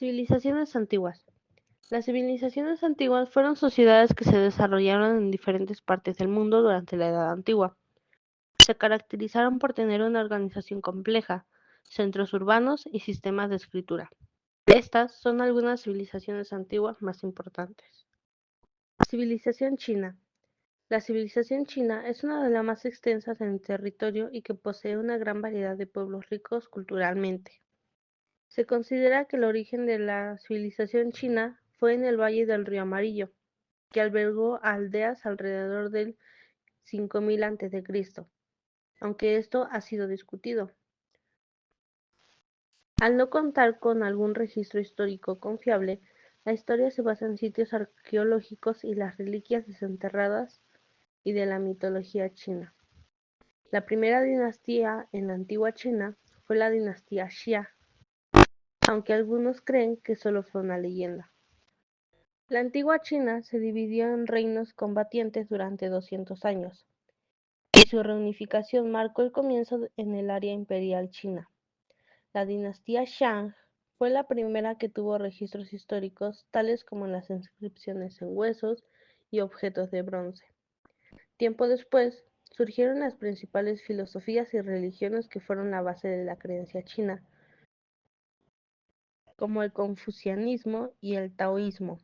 Civilizaciones antiguas. Las civilizaciones antiguas fueron sociedades que se desarrollaron en diferentes partes del mundo durante la Edad Antigua. Se caracterizaron por tener una organización compleja, centros urbanos y sistemas de escritura. Estas son algunas civilizaciones antiguas más importantes. Civilización china. La civilización china es una de las más extensas en el territorio y que posee una gran variedad de pueblos ricos culturalmente. Se considera que el origen de la civilización china fue en el valle del río Amarillo, que albergó a aldeas alrededor del 5000 a.C., aunque esto ha sido discutido. Al no contar con algún registro histórico confiable, la historia se basa en sitios arqueológicos y las reliquias desenterradas y de la mitología china. La primera dinastía en la antigua China fue la dinastía Xia, aunque algunos creen que solo fue una leyenda. La antigua China se dividió en reinos combatientes durante 200 años, y su reunificación marcó el comienzo en el área imperial china. La dinastía Shang fue la primera que tuvo registros históricos, tales como las inscripciones en huesos y objetos de bronce. Tiempo después, surgieron las principales filosofías y religiones que fueron la base de la creencia china, como el confucianismo y el taoísmo.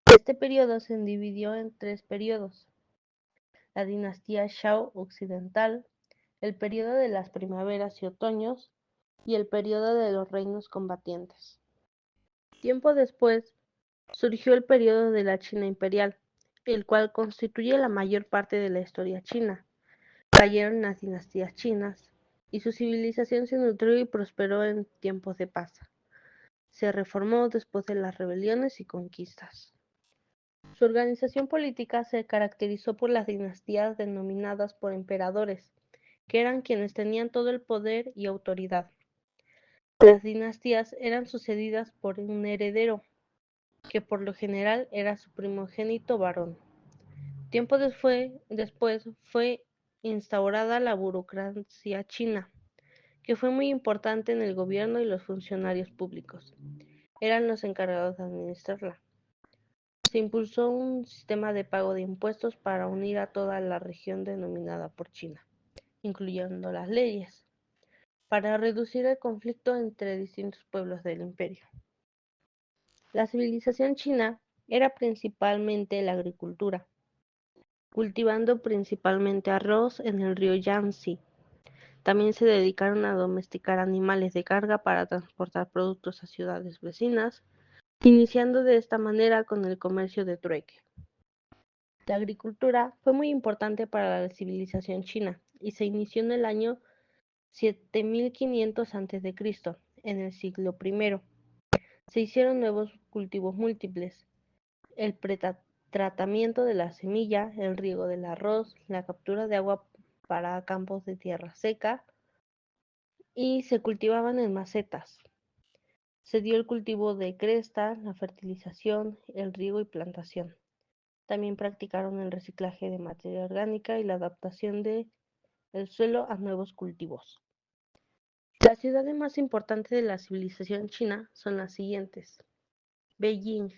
Este periodo se dividió en tres periodos: la dinastía Zhou occidental, el periodo de las primaveras y otoños, y el periodo de los reinos combatientes. Tiempo después, surgió el periodo de la China imperial, el cual constituye la mayor parte de la historia china. Cayeron las dinastías chinas, y su civilización se nutrió y prosperó en tiempos de paz. Se reformó después de las rebeliones y conquistas. Su organización política se caracterizó por las dinastías denominadas por emperadores, que eran quienes tenían todo el poder y autoridad. Las dinastías eran sucedidas por un heredero, que por lo general era su primogénito varón. Tiempo después fue instaurada la burocracia china, que fue muy importante en el gobierno y los funcionarios públicos. Eran los encargados de administrarla. Se impulsó un sistema de pago de impuestos para unir a toda la región denominada por China, incluyendo las leyes, para reducir el conflicto entre distintos pueblos del imperio. La civilización china era principalmente la agricultura, cultivando principalmente arroz en el río Yangtze. También se dedicaron a domesticar animales de carga para transportar productos a ciudades vecinas, iniciando de esta manera con el comercio de trueque. La agricultura fue muy importante para la civilización china y se inició en el año 7500 a.C., en el siglo I. Se hicieron nuevos cultivos múltiples: el tratamiento de la semilla, el riego del arroz, la captura de agua para campos de tierra seca, y se cultivaban en macetas. Se dio el cultivo de cresta, la fertilización, el riego y plantación. También practicaron el reciclaje de materia orgánica y la adaptación del suelo a nuevos cultivos. Las ciudades más importantes de la civilización china son las siguientes: Beijing,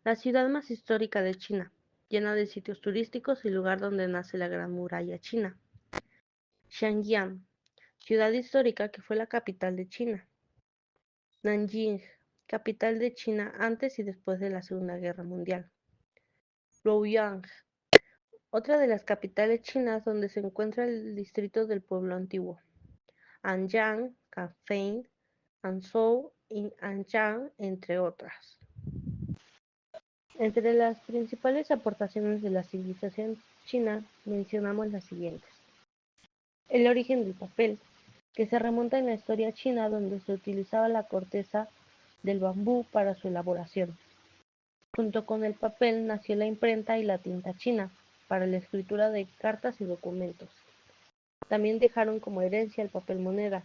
la ciudad más histórica de China, llena de sitios turísticos y lugar donde nace la Gran Muralla China. Shenyang, ciudad histórica que fue la capital de China. Nanjing, capital de China antes y después de la Segunda Guerra Mundial. Luoyang, otra de las capitales chinas donde se encuentra el distrito del pueblo antiguo. Anyang, Canfei, Hangzhou y Anyang, entre otras. Entre las principales aportaciones de la civilización china mencionamos las siguientes: el origen del papel, que se remonta en la historia china, donde se utilizaba la corteza del bambú para su elaboración. Junto con el papel nació la imprenta y la tinta china, para la escritura de cartas y documentos. También dejaron como herencia el papel moneda,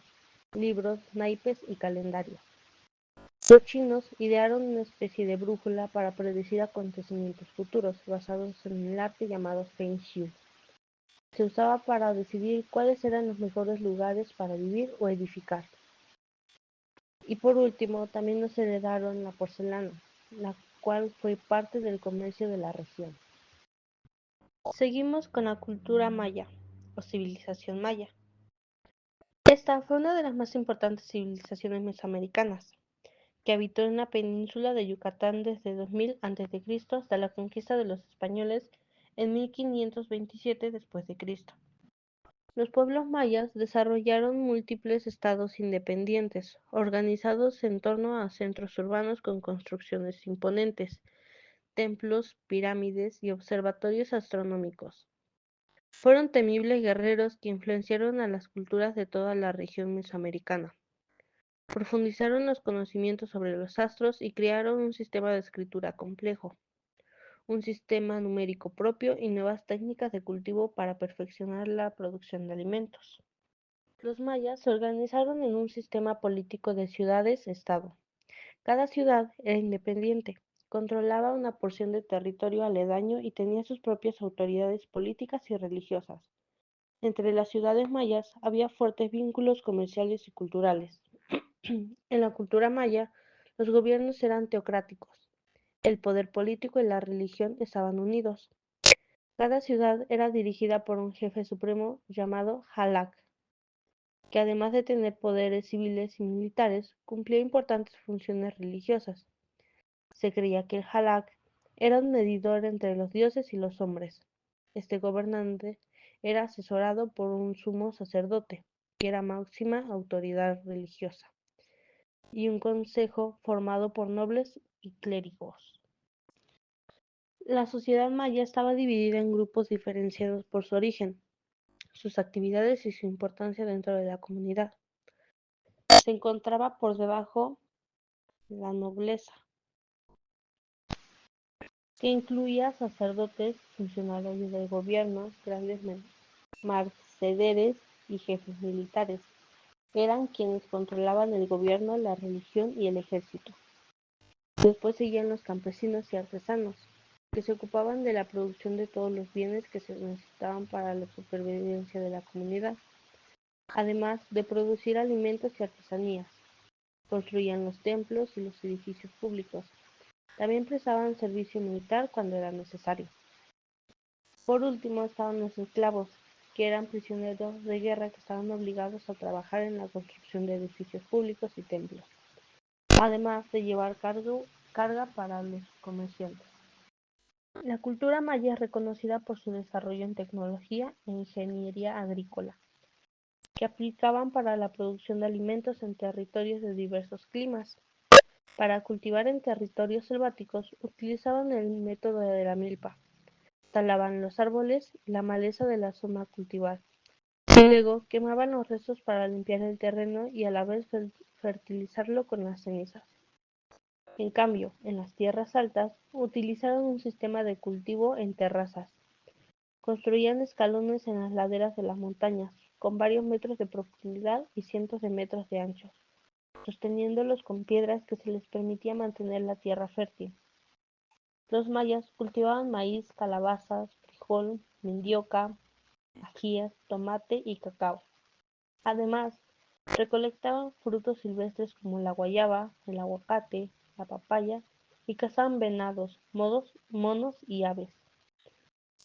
libros, naipes y calendarios. Los chinos idearon una especie de brújula para predecir acontecimientos futuros, basados en el arte llamado Feng Shui. Se usaba para decidir cuáles eran los mejores lugares para vivir o edificar. Y por último, también nos heredaron la porcelana, la cual fue parte del comercio de la región. Seguimos con la cultura maya o civilización maya. Esta fue una de las más importantes civilizaciones mesoamericanas, que habitó en la península de Yucatán desde 2000 a.C. hasta la conquista de los españoles en 1527 después de Cristo. Los pueblos mayas desarrollaron múltiples estados independientes, organizados en torno a centros urbanos con construcciones imponentes, templos, pirámides y observatorios astronómicos. Fueron temibles guerreros que influenciaron a las culturas de toda la región mesoamericana. Profundizaron los conocimientos sobre los astros y crearon un sistema de escritura complejo, un sistema numérico propio y nuevas técnicas de cultivo para perfeccionar la producción de alimentos. Los mayas se organizaron en un sistema político de ciudades-estado. Cada ciudad era independiente, controlaba una porción de territorio aledaño y tenía sus propias autoridades políticas y religiosas. Entre las ciudades mayas había fuertes vínculos comerciales y culturales. En la cultura maya, los gobiernos eran teocráticos. El poder político y la religión estaban unidos. Cada ciudad era dirigida por un jefe supremo llamado Halak, que además de tener poderes civiles y militares, cumplía importantes funciones religiosas. Se creía que el Halak era un medidor entre los dioses y los hombres. Este gobernante era asesorado por un sumo sacerdote, que era máxima autoridad religiosa, y un consejo formado por nobles y clérigos. La sociedad maya estaba dividida en grupos diferenciados por su origen, sus actividades y su importancia dentro de la comunidad. Se encontraba por debajo la nobleza, que incluía sacerdotes, funcionarios del gobierno, grandes mercaderes y jefes militares. Eran quienes controlaban el gobierno, la religión y el ejército. Después seguían los campesinos y artesanos, que se ocupaban de la producción de todos los bienes que se necesitaban para la supervivencia de la comunidad, además de producir alimentos y artesanías. Construían los templos y los edificios públicos. También prestaban servicio militar cuando era necesario. Por último estaban los esclavos, que eran prisioneros de guerra que estaban obligados a trabajar en la construcción de edificios públicos y templos, además de llevar carga para los comerciantes. La cultura maya es reconocida por su desarrollo en tecnología e ingeniería agrícola, que aplicaban para la producción de alimentos en territorios de diversos climas. Para cultivar en territorios selváticos utilizaban el método de la milpa. Talaban los árboles y la maleza de la zona a cultivar. Luego quemaban los restos para limpiar el terreno y a la vez fertilizarlo con las cenizas. En cambio, en las tierras altas utilizaron un sistema de cultivo en terrazas. Construían escalones en las laderas de las montañas, con varios metros de profundidad y cientos de metros de ancho, sosteniéndolos con piedras que se les permitía mantener la tierra fértil. Los mayas cultivaban maíz, calabazas, frijol, mandioca, ajíes, tomate y cacao. Además, recolectaban frutos silvestres como la guayaba, el aguacate, la papaya y cazaban venados, monos y aves.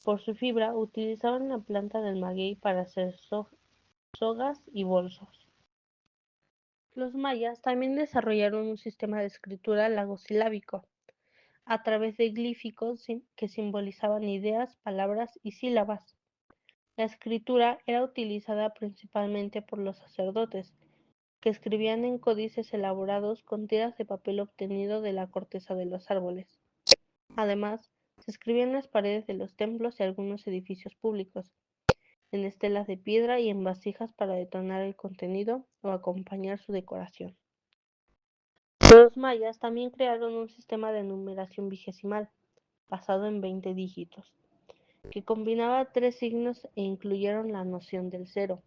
Por su fibra utilizaban la planta del maguey para hacer sogas y bolsos. Los mayas también desarrollaron un sistema de escritura lagosilábico, a través de glíficos que simbolizaban ideas, palabras y sílabas. La escritura era utilizada principalmente por los sacerdotes, que escribían en códices elaborados con tiras de papel obtenido de la corteza de los árboles. Además, se escribía en las paredes de los templos y algunos edificios públicos, en estelas de piedra y en vasijas para detonar el contenido o acompañar su decoración. Los mayas también crearon un sistema de numeración vigesimal, basado en 20 dígitos, que combinaba tres signos e incluyeron la noción del cero,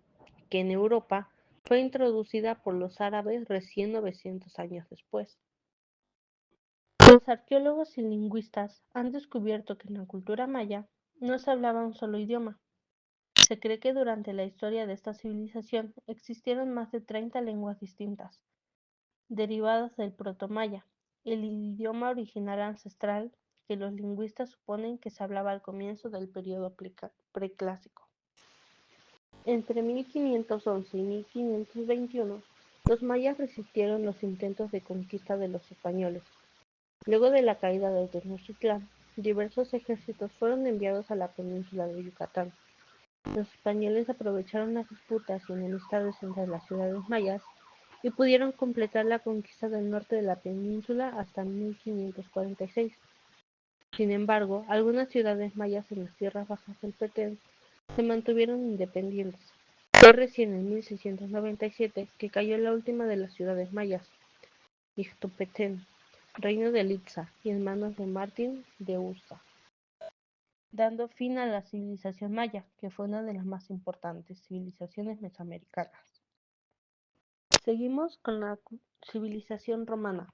que en Europa fue introducida por los árabes recién 900 años después. Los arqueólogos y lingüistas han descubierto que en la cultura maya no se hablaba un solo idioma. Se cree que durante la historia de esta civilización existieron más de 30 lenguas distintas. derivadas del protomaya, el idioma original ancestral que los lingüistas suponen que se hablaba al comienzo del período preclásico. Entre 1511 y 1521, los mayas resistieron los intentos de conquista de los españoles. Luego de la caída de Tenochtitlán, diversos ejércitos fueron enviados a la península de Yucatán. Los españoles aprovecharon las disputas y enemistades entre las ciudades mayas y pudieron completar la conquista del norte de la península hasta 1546. Sin embargo, algunas ciudades mayas en las tierras bajas del Petén se mantuvieron independientes. Fue recién en 1697 que cayó la última de las ciudades mayas, Ixtopetén, reino de Litza, y en manos de Martín de Urza, dando fin a la civilización maya, que fue una de las más importantes civilizaciones mesoamericanas. Seguimos con la civilización romana.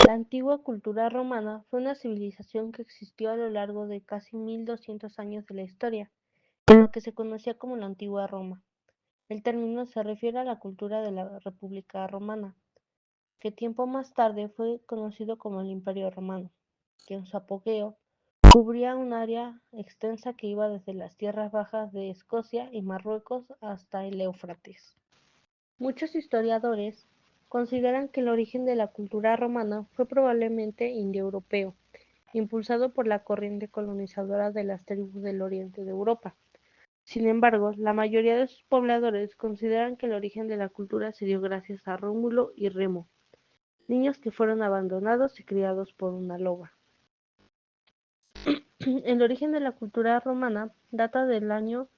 La antigua cultura romana fue una civilización que existió a lo largo de casi 1200 años de la historia, en lo que se conocía como la antigua Roma. El término se refiere a la cultura de la República Romana, que tiempo más tarde fue conocido como el Imperio Romano, que en su apogeo cubría un área extensa que iba desde las tierras bajas de Escocia y Marruecos hasta el Éufrates. Muchos historiadores consideran que el origen de la cultura romana fue probablemente indoeuropeo, impulsado por la corriente colonizadora de las tribus del oriente de Europa. Sin embargo, la mayoría de sus pobladores consideran que el origen de la cultura se dio gracias a Rómulo y Remo, niños que fueron abandonados y criados por una loba. El origen de la cultura romana data del año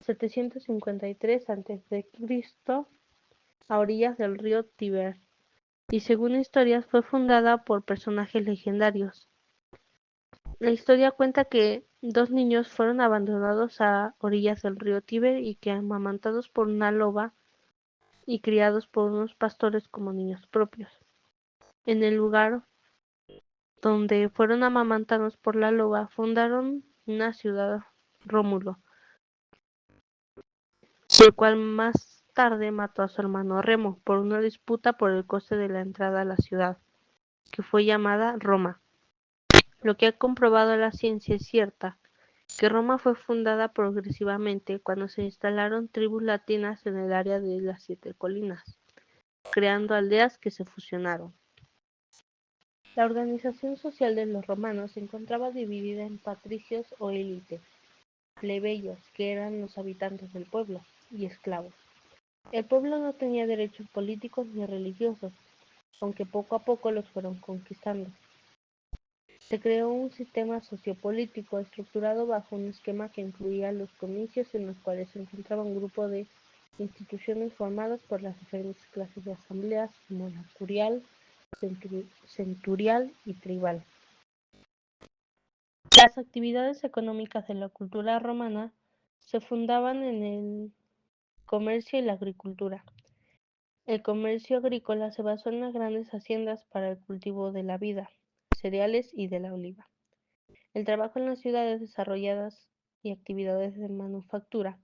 753 a.C., a orillas del río Tíber, y según historias fue fundada por personajes legendarios. La historia cuenta que dos niños fueron abandonados a orillas del río Tíber y que, amamantados por una loba y criados por unos pastores como niños propios. En el lugar donde fueron amamantados por la loba, fundaron una ciudad, Rómulo, el cual más tarde mató a su hermano Remo por una disputa por el coste de la entrada a la ciudad, que fue llamada Roma. Lo que ha comprobado la ciencia es cierta, que Roma fue fundada progresivamente cuando se instalaron tribus latinas en el área de las Siete Colinas, creando aldeas que se fusionaron. La organización social de los romanos se encontraba dividida en patricios o élite, plebeyos, que eran los habitantes del pueblo, y esclavos. El pueblo no tenía derechos políticos ni religiosos, aunque poco a poco los fueron conquistando. Se creó un sistema sociopolítico estructurado bajo un esquema que incluía los comicios, en los cuales se encontraba un grupo de instituciones formadas por las diferentes clases de asambleas, como la curial, centurial y tribal. Las actividades económicas de la cultura romana se fundaban en el comercio y la agricultura. El comercio agrícola se basó en las grandes haciendas para el cultivo de la vid, cereales y de la oliva. El trabajo en las ciudades desarrolladas y actividades de manufactura,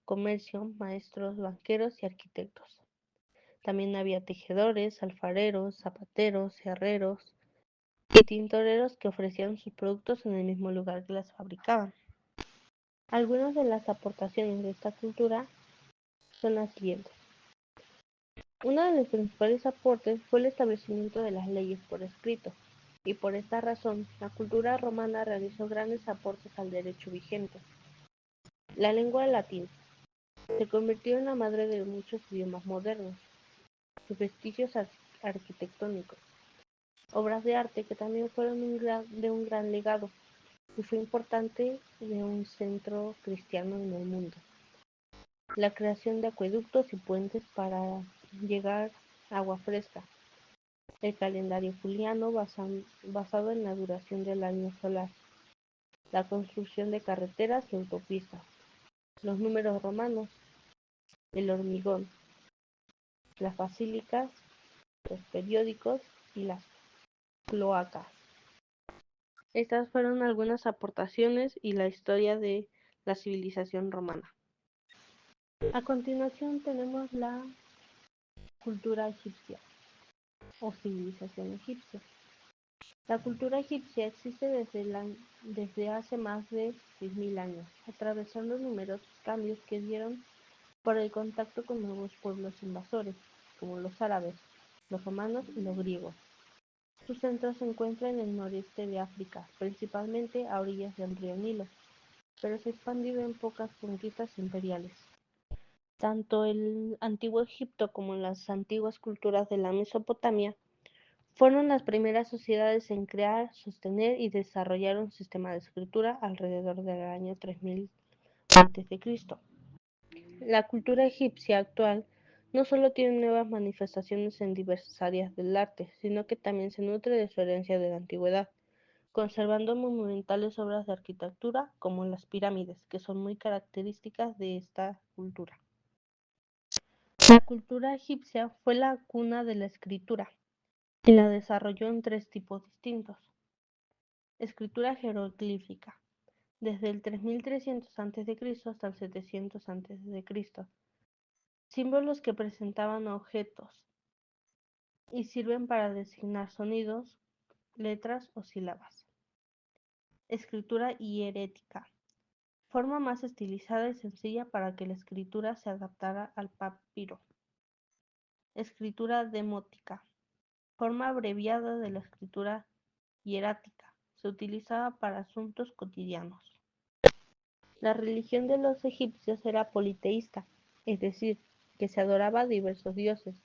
comercio, maestros, banqueros y arquitectos. También había tejedores, alfareros, zapateros, herreros y tintoreros que ofrecían sus productos en el mismo lugar que las fabricaban. Algunas de las aportaciones de esta cultura son las siguientes. Uno de los principales aportes fue el establecimiento de las leyes por escrito, y por esta razón la cultura romana realizó grandes aportes al derecho vigente. La lengua latina se convirtió en la madre de muchos idiomas modernos. Sus vestigios arquitectónicos, obras de arte que también fueron de un gran legado, y fue importante de un centro cristiano en el mundo. La creación de acueductos y puentes para llegar agua fresca. El calendario juliano basado en la duración del año solar. La construcción de carreteras y autopistas. Los números romanos. El hormigón. Las basílicas, los periódicos y las cloacas. Estas fueron algunas aportaciones y la historia de la civilización romana. A continuación tenemos la Cultura egipcia o civilización egipcia. La cultura egipcia existe desde hace más de 6.000 años, atravesando numerosos cambios que dieron por el contacto con nuevos pueblos invasores, como los árabes, los romanos y los griegos. Su centro se encuentra en el noreste de África, principalmente a orillas del río Nilo, pero se ha expandido en pocas conquistas imperiales. Tanto el antiguo Egipto como las antiguas culturas de la Mesopotamia fueron las primeras sociedades en crear, sostener y desarrollar un sistema de escritura alrededor del año 3000 a.C. La cultura egipcia actual no solo tiene nuevas manifestaciones en diversas áreas del arte, sino que también se nutre de su herencia de la antigüedad, conservando monumentales obras de arquitectura como las pirámides, que son muy características de esta cultura. La cultura egipcia fue la cuna de la escritura y la desarrolló en tres tipos distintos. Escritura jeroglífica, desde el 3300 a.C. hasta el 700 a.C., símbolos que presentaban objetos y sirven para designar sonidos, letras o sílabas. Escritura hierática, forma más estilizada y sencilla para que la escritura se adaptara al papiro. Escritura demótica, forma abreviada de la escritura hierática, se utilizaba para asuntos cotidianos. La religión de los egipcios era politeísta, es decir, que se adoraba a diversos dioses,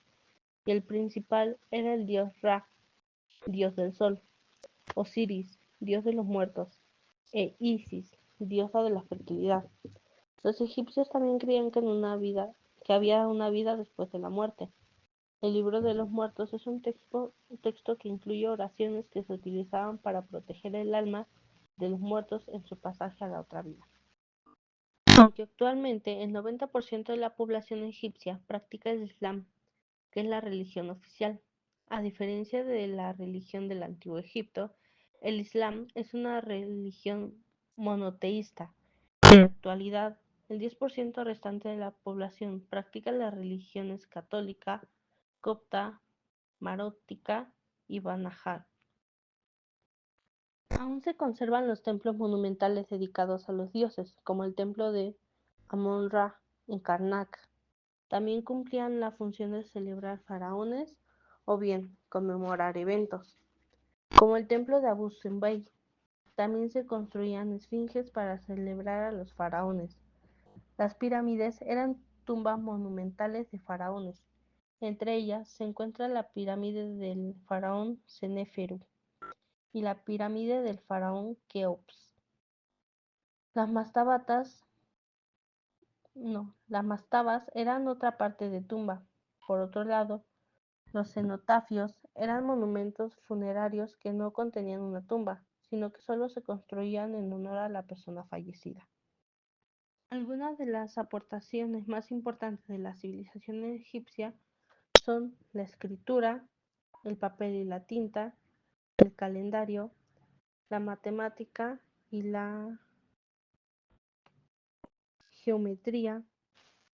y el principal era el dios Ra, dios del sol, Osiris, dios de los muertos, e Isis, diosa de la fertilidad. Los egipcios también creían que había una vida después de la muerte. El libro de los muertos es un texto que incluye oraciones que se utilizaban para proteger el alma de los muertos en su pasaje a la otra vida. Aunque actualmente el 90% de la población egipcia practica el Islam, que es la religión oficial. A diferencia de la religión del Antiguo Egipto, el Islam es una religión monoteísta. En la actualidad, el 10% restante de la población practica las religiones católica, copta, marótica y banajal. Aún se conservan los templos monumentales dedicados a los dioses, como el templo de Amon-Ra en Karnak. También cumplían la función de celebrar faraones o bien conmemorar eventos, como el templo de Abu Simbel. También se construían esfinges para celebrar a los faraones. Las pirámides eran tumbas monumentales de faraones. Entre ellas se encuentra la pirámide del faraón Seneferu y la pirámide del faraón Keops. Las mastabas eran otra parte de tumba. Por otro lado, los cenotafios eran monumentos funerarios que no contenían una tumba, sino que solo se construían en honor a la persona fallecida. Algunas de las aportaciones más importantes de la civilización egipcia son la escritura, el papel y la tinta, el calendario, la matemática y la geometría,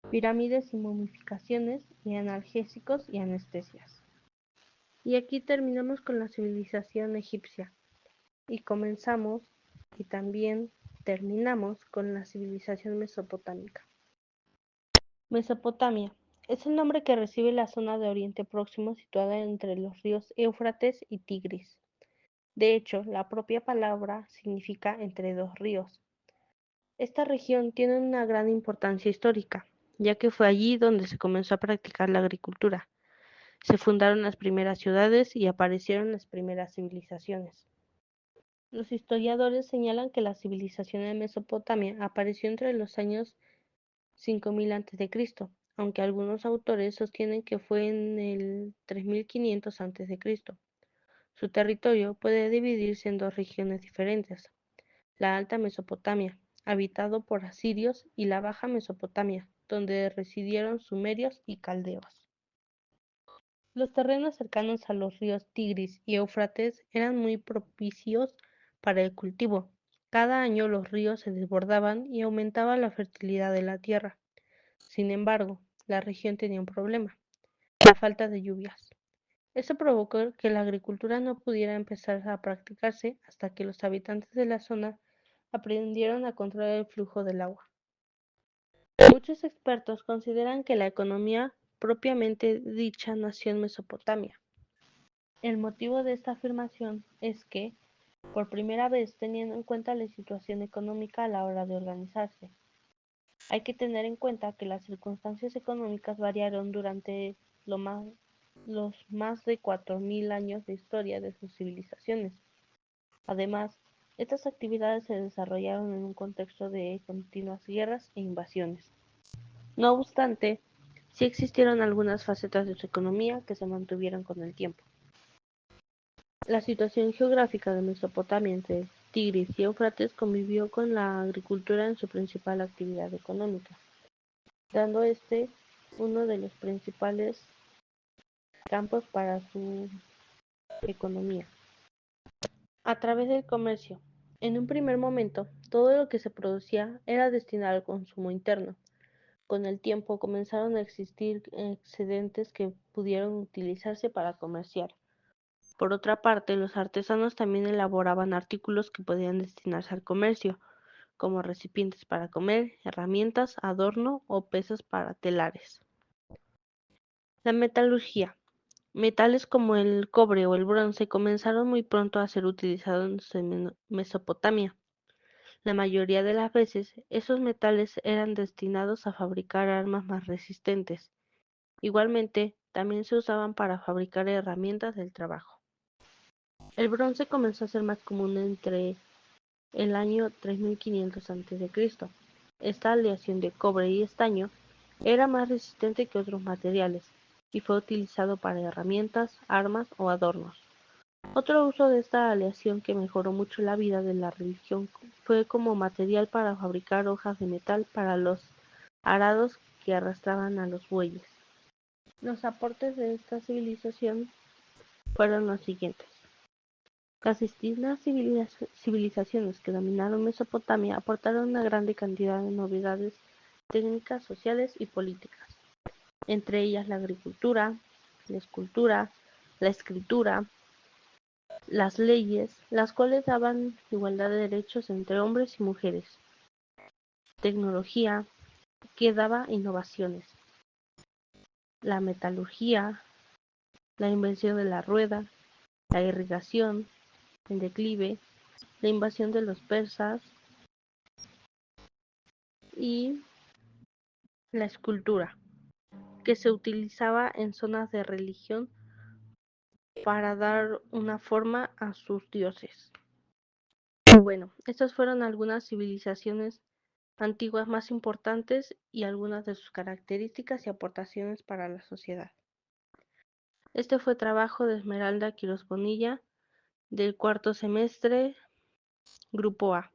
pirámides y momificaciones, y analgésicos y anestesias. Y aquí terminamos con la civilización egipcia y comenzamos y también terminamos con la civilización mesopotámica. Mesopotamia es el nombre que recibe la zona de Oriente Próximo situada entre los ríos Éufrates y Tigris. De hecho, la propia palabra significa entre dos ríos. Esta región tiene una gran importancia histórica, ya que fue allí donde se comenzó a practicar la agricultura. Se fundaron las primeras ciudades y aparecieron las primeras civilizaciones. Los historiadores señalan que la civilización de Mesopotamia apareció entre los años 5000 a.C., aunque algunos autores sostienen que fue en el 3500 a.C. Su territorio puede dividirse en dos regiones diferentes: la Alta Mesopotamia, habitado por asirios, y la Baja Mesopotamia, donde residieron sumerios y caldeos. Los terrenos cercanos a los ríos Tigris y Éufrates eran muy propicios para el cultivo. Cada año los ríos se desbordaban y aumentaba la fertilidad de la tierra. Sin embargo, la región tenía un problema. la falta de lluvias. Esto provocó que la agricultura no pudiera empezar a practicarse hasta que los habitantes de la zona aprendieron a controlar el flujo del agua. Muchos expertos consideran que la economía propiamente dicha nació en Mesopotamia. El motivo de esta afirmación es que, por primera vez, teniendo en cuenta la situación económica a la hora de organizarse. Hay que tener en cuenta que las circunstancias económicas variaron durante los más de 4000 años de historia de sus civilizaciones. Además, estas actividades se desarrollaron en un contexto de continuas guerras e invasiones. No obstante, sí existieron algunas facetas de su economía que se mantuvieron con el tiempo. La situación geográfica de Mesopotamia entre el Tigris y Éufrates convivió con la agricultura en su principal actividad económica, dando uno de los principales campos para su economía. A través del comercio. En un primer momento, todo lo que se producía era destinado al consumo interno. Con el tiempo comenzaron a existir excedentes que pudieron utilizarse para comerciar. Por otra parte, los artesanos también elaboraban artículos que podían destinarse al comercio, como recipientes para comer, herramientas, adorno o pesas para telares. La metalurgia. Metales como el cobre o el bronce comenzaron muy pronto a ser utilizados en Mesopotamia. La mayoría de las veces, esos metales eran destinados a fabricar armas más resistentes. Igualmente, también se usaban para fabricar herramientas del trabajo. El bronce comenzó a ser más común entre el año 3500 a.C. Esta aleación de cobre y estaño era más resistente que otros materiales y fue utilizado para herramientas, armas o adornos. Otro uso de esta aleación que mejoró mucho la vida de la religión fue como material para fabricar hojas de metal para los arados que arrastraban a los bueyes. Los aportes de esta civilización fueron los siguientes. Las distintas civilizaciones que dominaron Mesopotamia aportaron una gran cantidad de novedades técnicas, sociales y políticas, entre ellas la agricultura, la escultura, la escritura, las leyes, las cuales daban igualdad de derechos entre hombres y mujeres, tecnología, que daba innovaciones, la metalurgia, la invención de la rueda, la irrigación, el declive, la invasión de los persas y la escultura, que se utilizaba en zonas de religión para dar una forma a sus dioses. Bueno, estas fueron algunas civilizaciones antiguas más importantes y algunas de sus características y aportaciones para la sociedad. Este fue trabajo de Esmeralda Quirós Bonilla, del cuarto semestre, Grupo A.